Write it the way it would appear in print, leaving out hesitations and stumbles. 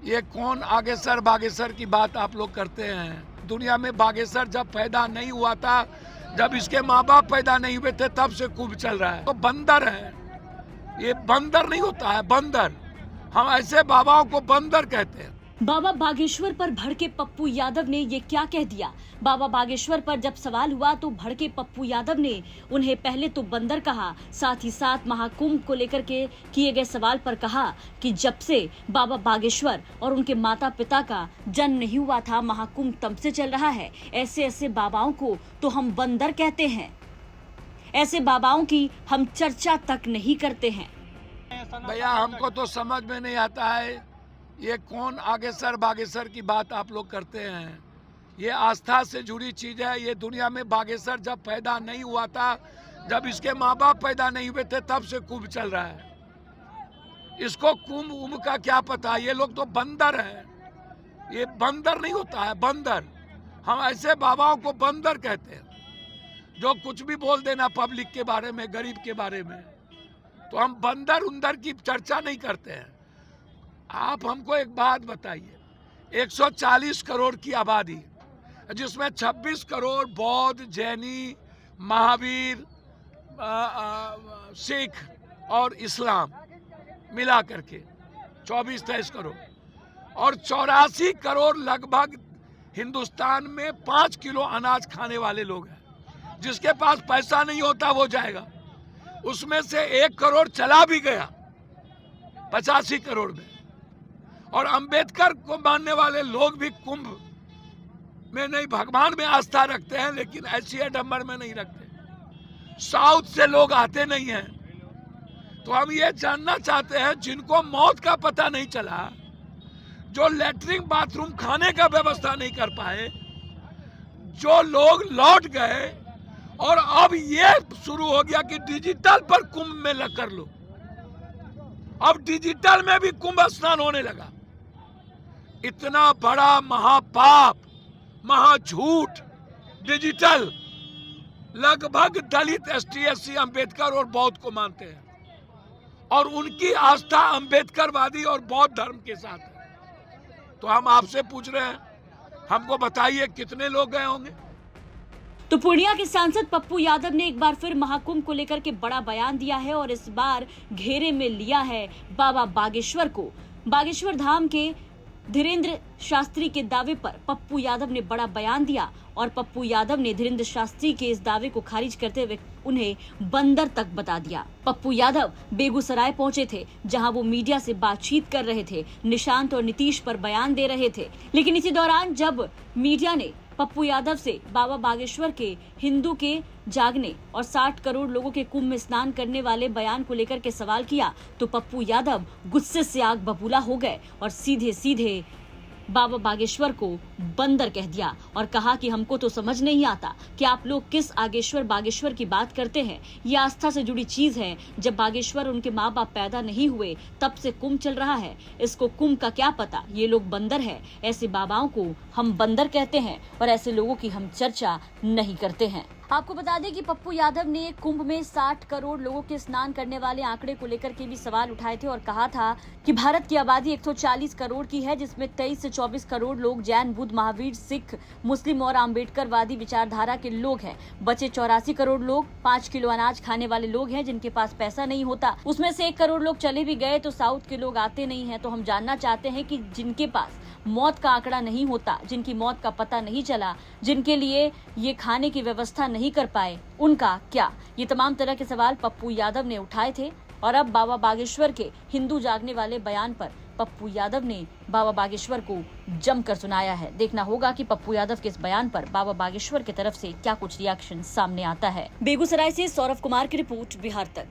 ये कौन आगेसर बागेसर की बात आप लोग करते हैं। दुनिया में बागेसर जब पैदा नहीं हुआ था, जब इसके माँ बाप पैदा नहीं हुए थे, तब से खूब चल रहा है। तो बंदर है, ये बंदर नहीं होता है, बंदर। हम ऐसे बाबाओं को बंदर कहते हैं। बाबा बागेश्वर पर भड़के पप्पू यादव ने ये क्या कह दिया। बाबा बागेश्वर पर जब सवाल हुआ तो भड़के पप्पू यादव ने उन्हें पहले तो बंदर कहा, साथ ही साथ महाकुंभ को लेकर के किए गए सवाल पर कहा कि जब से बाबा बागेश्वर और उनके माता पिता का जन्म नहीं हुआ था, महाकुंभ तब से चल रहा है। ऐसे बाबाओं को तो हम बंदर कहते हैं, ऐसे बाबाओं की हम चर्चा तक नहीं करते हैं। भैया हमको तो समझ में नहीं आता है, ये कौन आगेसर बागेसर की बात आप लोग करते हैं। ये आस्था से जुड़ी चीज है। ये दुनिया में बागेसर जब पैदा नहीं हुआ था, जब इसके माँ बाप पैदा नहीं हुए थे, तब से कुंभ चल रहा है। इसको कुंभ उम्भ का क्या पता। ये लोग तो बंदर है, ये बंदर नहीं होता है, बंदर। हम ऐसे बाबाओं को बंदर कहते हैं जो कुछ भी बोल देना पब्लिक के बारे में, गरीब के बारे में। तो हम बंदर उंदर की चर्चा नहीं करते हैं। आप हमको एक बात बताइए, 140 करोड़ की आबादी, जिसमें 26 करोड़ बौद्ध, जैनी, महावीर, सिख और इस्लाम मिला करके 24-23 करोड़, और 84 करोड़ लगभग हिंदुस्तान में 5 किलो अनाज खाने वाले लोग हैं। जिसके पास पैसा नहीं होता वो जाएगा। उसमें से 1 करोड़ चला भी गया 85 करोड़ में। और अंबेडकर को मानने वाले लोग भी कुंभ में नहीं, भगवान में आस्था रखते हैं, लेकिन ऐसी आडंबर में नहीं रखते। साउथ से लोग आते नहीं हैं। तो हम ये जानना चाहते हैं, जिनको मौत का पता नहीं चला, जो लैट्रिन बाथरूम खाने का व्यवस्था नहीं कर पाए, जो लोग लौट गए, और अब ये शुरू हो गया कि डिजिटल पर कुंभ में कर लो। अब डिजिटल में भी कुंभ स्नान होने लगा। इतना बड़ा महापाप, महाझूठ डिजिटल, लगभग दलित, एसटी, एससी, अंबेडकर और बौद्ध को मानते हैं, और उनकी आस्था अंबेडकरवादी और बौद्ध धर्म के साथ है। तो हम आपसे पूछ रहे हैं, हमको बताइए कितने लोग गए होंगे। तो पूर्णिया के सांसद पप्पू यादव ने एक बार फिर महाकुंभ को लेकर के बड़ा बयान दिया है और इस बार घेरे में लिया है बाबा बागेश्वर को। बागेश्वर धाम के धीरेन्द्र शास्त्री के दावे पर पप्पू यादव ने बड़ा बयान दिया और पप्पू यादव ने धीरेन्द्र शास्त्री के इस दावे को खारिज करते हुए उन्हें बंदर तक बता दिया। पप्पू यादव बेगूसराय पहुंचे थे, जहां वो मीडिया से बातचीत कर रहे थे, निशांत और नीतीश पर बयान दे रहे थे। लेकिन इसी दौरान जब मीडिया ने पप्पू यादव से बाबा बागेश्वर के हिंदू के जागने और 60 करोड़ लोगों के कुंभ में स्नान करने वाले बयान को लेकर के सवाल किया, तो पप्पू यादव गुस्से से आग बबूला हो गए और सीधे सीधे बाबा बागेश्वर को बंदर कह दिया और कहा कि हमको तो समझ नहीं आता कि आप लोग किस आगेश्वर बागेश्वर की बात करते हैं। ये आस्था से जुड़ी चीज है। जब बागेश्वर उनके माँ बाप पैदा नहीं हुए, तब से कुंभ चल रहा है। इसको कुंभ का क्या पता। ये लोग बंदर है। ऐसे बाबाओं को हम बंदर कहते हैं और ऐसे लोगों की हम चर्चा नहीं करते हैं। आपको बता दें कि पप्पू यादव ने कुंभ में 60 करोड़ लोगों के स्नान करने वाले आंकड़े को लेकर के भी सवाल उठाए थे और कहा था कि भारत की आबादी 140 करोड़ की है, जिसमें 23 से 24 करोड़ लोग जैन, बुद्ध, महावीर, सिख, मुस्लिम और अम्बेडकरवादी विचारधारा के लोग हैं। बचे 84 करोड़ लोग 5 किलो अनाज खाने वाले लोग हैं, जिनके पास पैसा नहीं होता। उसमें से 1 करोड़ लोग चले भी गए तो साउथ के लोग आते नहीं है। तो हम जानना चाहते हैं कि जिनके पास मौत का आंकड़ा नहीं होता, जिनकी मौत का पता नहीं चला, जिनके लिए ये खाने की व्यवस्था नहीं कर पाए, उनका क्या। ये तमाम तरह के सवाल पप्पू यादव ने उठाए थे और अब बाबा बागेश्वर के हिंदू जागने वाले बयान पर पप्पू यादव ने बाबा बागेश्वर को जमकर सुनाया है। देखना होगा कि पप्पू यादव के इस बयान पर बाबा बागेश्वर की तरफ से क्या कुछ रिएक्शन सामने आता है। बेगूसराय से सौरभ कुमार की रिपोर्ट, बिहार तक।